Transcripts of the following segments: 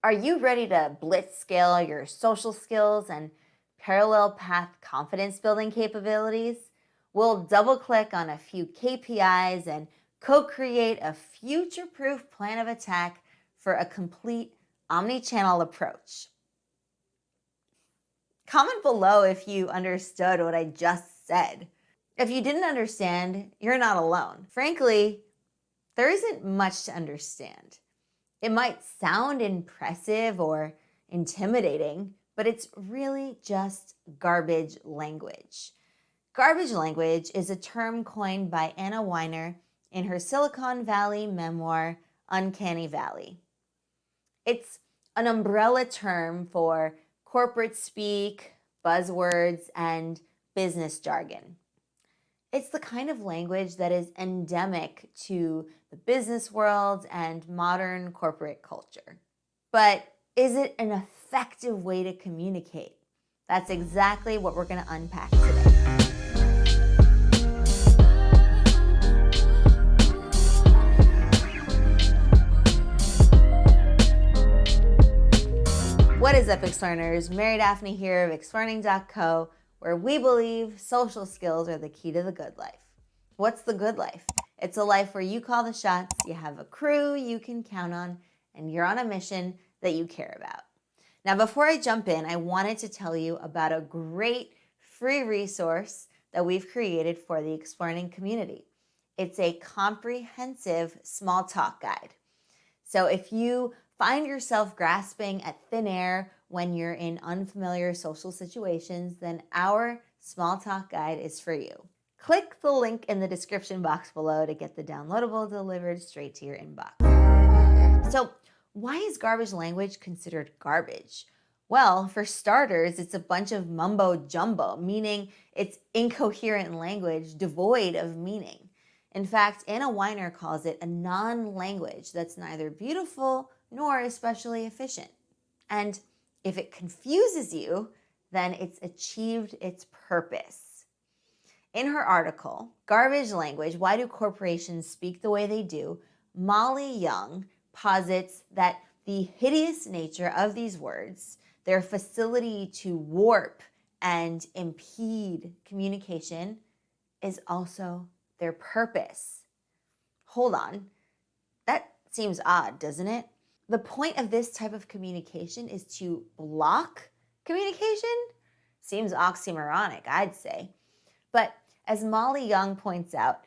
Are you ready to blitz scale your social skills and parallel path confidence building capabilities? We'll double click on a few KPIs and co create a future proof plan of attack for a complete omni-channel approach. Comment below if you understood what I just said. If you didn't understand, you're not alone. Frankly, there isn't much to understand. It might sound impressive or intimidating, but it's really just garbage language. Garbage language is a term coined by Anna Weiner in her Silicon Valley memoir, Uncanny Valley. It's an umbrella term for corporate speak, buzzwords, and business jargon. It's the kind of language that is endemic to the business world and modern corporate culture. But is it an effective way to communicate? That's exactly what we're going to unpack today. What is up, Explearners? Mary Daphne here of Explearning.co, where we believe social skills are the key to the good life. What's the good life? It's a life where you call the shots, you have a crew you can count on, and you're on a mission that you care about. Now, before I jump in, I wanted to tell you about a great free resource that we've created for the Explearning community. It's a comprehensive small talk guide. So if you find yourself grasping at thin air when you're in unfamiliar social situations, then our small talk guide is for you. Click the link in the description box below to get the downloadable delivered straight to your inbox. So, why is garbage language considered garbage? Well, for starters, it's a bunch of mumbo jumbo, meaning it's incoherent language devoid of meaning. In fact, Anna Weiner calls it a non-language that's neither beautiful nor especially efficient. And if it confuses you, then it's achieved its purpose. In her article, Garbage Language, Why Do Corporations Speak the Way They Do?, Molly Young posits that the hideous nature of these words, their facility to warp and impede communication, is also their purpose. Hold on, that seems odd, doesn't it? The point of this type of communication is to block communication? Seems oxymoronic, I'd say. But as Molly Young points out,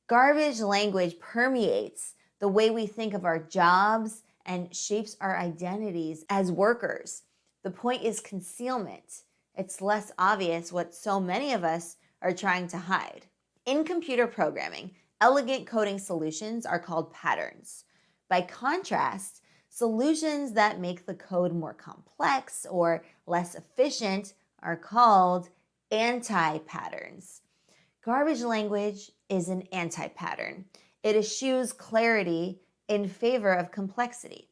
garbage language permeates the way we think of our jobs and shapes our identities as workers. The point is concealment. It's less obvious what so many of us are trying to hide. In computer programming, elegant coding solutions are called patterns. By contrast, solutions that make the code more complex or less efficient are called anti-patterns. Garbage language is an anti-pattern. It eschews clarity in favor of complexity.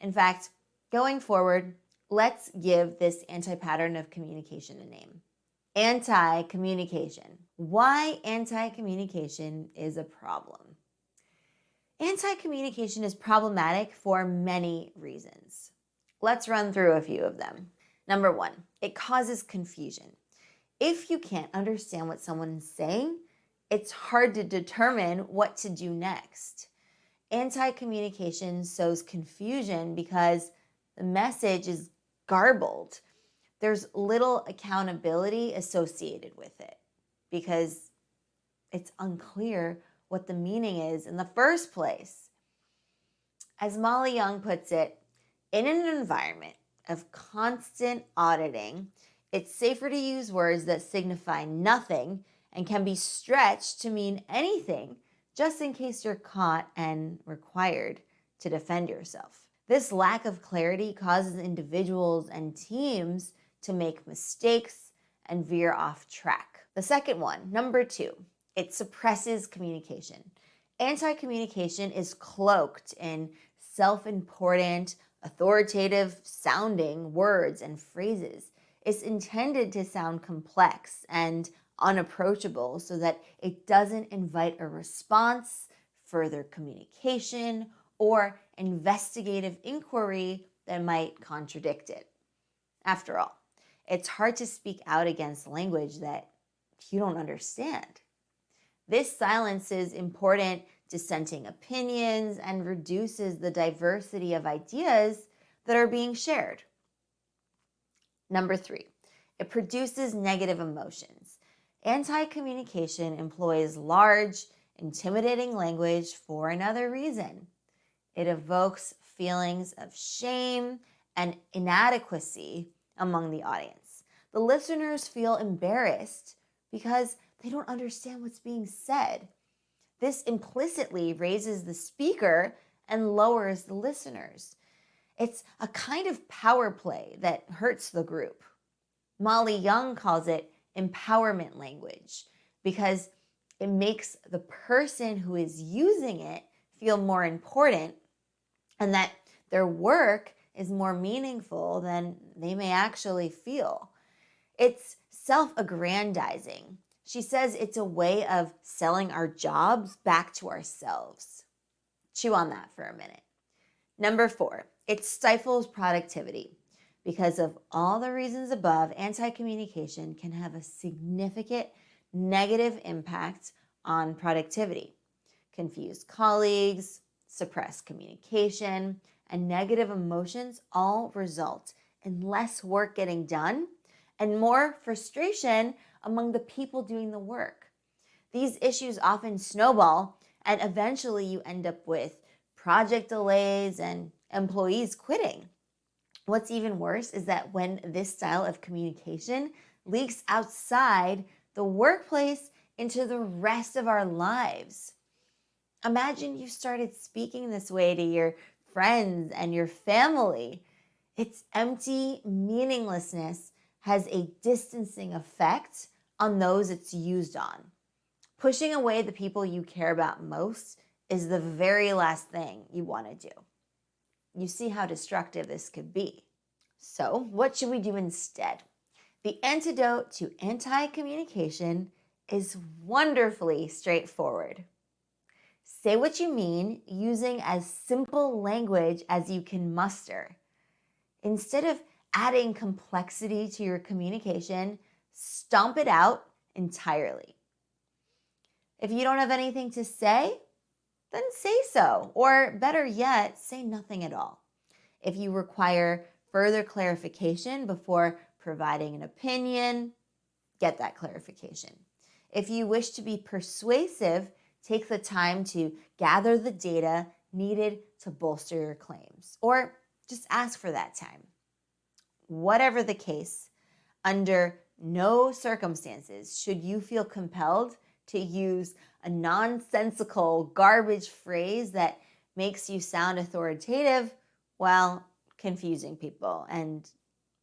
In fact, going forward, let's give this anti-pattern of communication a name. Anti-communication. Why anti-communication is a problem? Anti-communication is problematic for many reasons. Let's run through a few of them. Number one, it causes confusion. If you can't understand what someone is saying, it's hard to determine what to do next. Anti-communication sows confusion because the message is garbled. There's little accountability associated with it because it's unclear what the meaning is in the first place. As Molly Young puts it, in an environment of constant auditing, it's safer to use words that signify nothing and can be stretched to mean anything just in case you're caught and required to defend yourself. This lack of clarity causes individuals and teams to make mistakes and veer off track. The second one, number two, it suppresses communication. Anti-communication is cloaked in self-important, authoritative sounding words and phrases. It's intended to sound complex and unapproachable so that it doesn't invite a response, further communication, or investigative inquiry that might contradict it. After all, it's hard to speak out against language that you don't understand. This silences important dissenting opinions and reduces the diversity of ideas that are being shared. Number 3, it produces negative emotions. Anti-communication employs large, intimidating language for another reason. It evokes feelings of shame and inadequacy among the audience. The listeners feel embarrassed because they don't understand what's being said. This implicitly raises the speaker and lowers the listeners. It's a kind of power play that hurts the group. Molly Young calls it empowerment language because it makes the person who is using it feel more important and that their work is more meaningful than they may actually feel. It's self-aggrandizing. She says it's a way of selling our jobs back to ourselves. Chew on that for a minute. Number 4, it stifles productivity. Because of all the reasons above, anti-communication can have a significant negative impact on productivity. Confused colleagues, suppressed communication, and negative emotions all result in less work getting done and more frustration among the people doing the work. These issues often snowball, and eventually you end up with project delays and employees quitting. What's even worse is that when this style of communication leaks outside the workplace into the rest of our lives. Imagine you started speaking this way to your friends and your family. Its empty meaninglessness has a distancing effect on those it's used on. Pushing away the people you care about most is the very last thing you want to do. You see how destructive this could be. So, what should we do instead? The antidote to anti-communication is wonderfully straightforward. Say what you mean using as simple language as you can muster. Instead of adding complexity to your communication, stomp it out entirely. If you don't have anything to say, then say so. Or better yet, say nothing at all. If you require further clarification before providing an opinion, get that clarification. If you wish to be persuasive, take the time to gather the data needed to bolster your claims, or just ask for that time. Whatever the case, under no circumstances should you feel compelled to use a nonsensical garbage phrase that makes you sound authoritative while confusing people and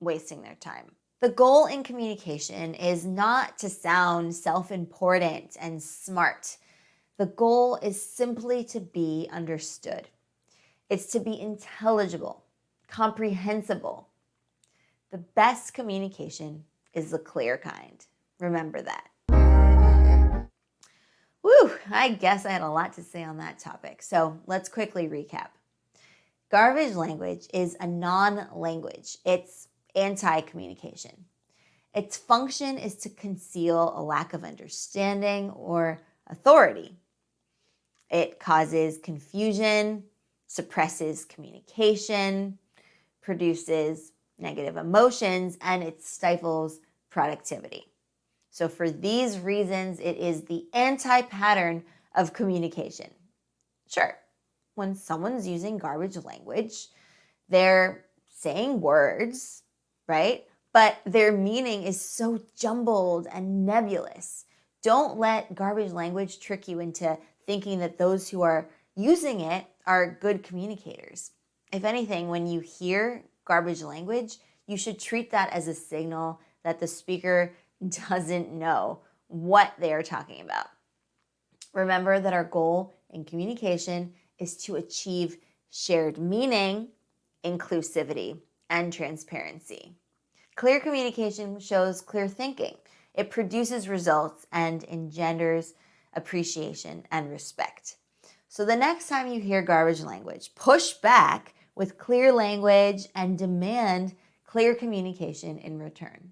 wasting their time. The goal in communication is not to sound self-important and smart. The goal is simply to be understood. It's to be intelligible, comprehensible. The best communication is the clear kind. Remember that. Whew, I guess I had a lot to say on that topic. So let's quickly recap. Garbage language is a non-language. It's anti-communication. Its function is to conceal a lack of understanding or authority. It causes confusion, suppresses communication, produces negative emotions, and it stifles productivity. So for these reasons, it is the anti-pattern of communication. Sure, when someone's using garbage language, they're saying words, right? But their meaning is so jumbled and nebulous. Don't let garbage language trick you into thinking that those who are using it are good communicators. If anything, when you hear garbage language, you should treat that as a signal that the speaker doesn't know what they are talking about. Remember that our goal in communication is to achieve shared meaning, inclusivity, and transparency. Clear communication shows clear thinking. It produces results and engenders appreciation and respect. So the next time you hear garbage language, push back with clear language and demand clear communication in return.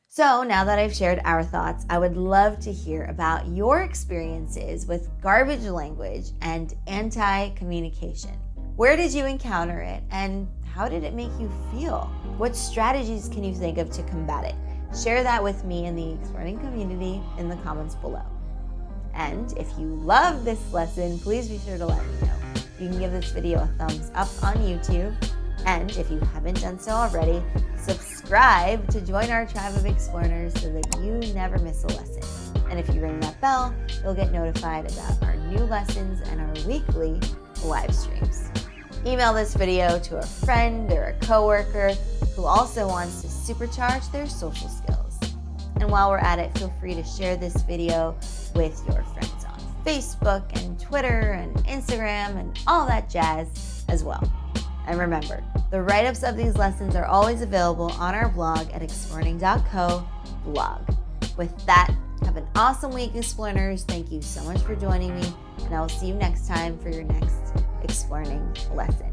So now that I've shared our thoughts, I would love to hear about your experiences with garbage language and anti-communication. Where did you encounter it, and how did it make you feel? What strategies can you think of to combat it? Share that with me in the Explearning community in the comments below. And if you love this lesson, please be sure to let me know. You can give this video a thumbs up on YouTube. And if you haven't done so already, subscribe to join our tribe of Explearners so that you never miss a lesson. And if you ring that bell, you'll get notified about our new lessons and our weekly live streams. Email this video to a friend or a coworker who also wants to supercharge their social skills. And while we're at it, feel free to share this video with your friends on Facebook and Twitter and Instagram and all that jazz as well. And remember, the write-ups of these lessons are always available on our blog at explearning.co blog. With that, have an awesome week, Explearners. Thank you so much for joining me, and I will see you next time for your next Explearning lesson.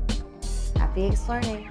Happy Explearning!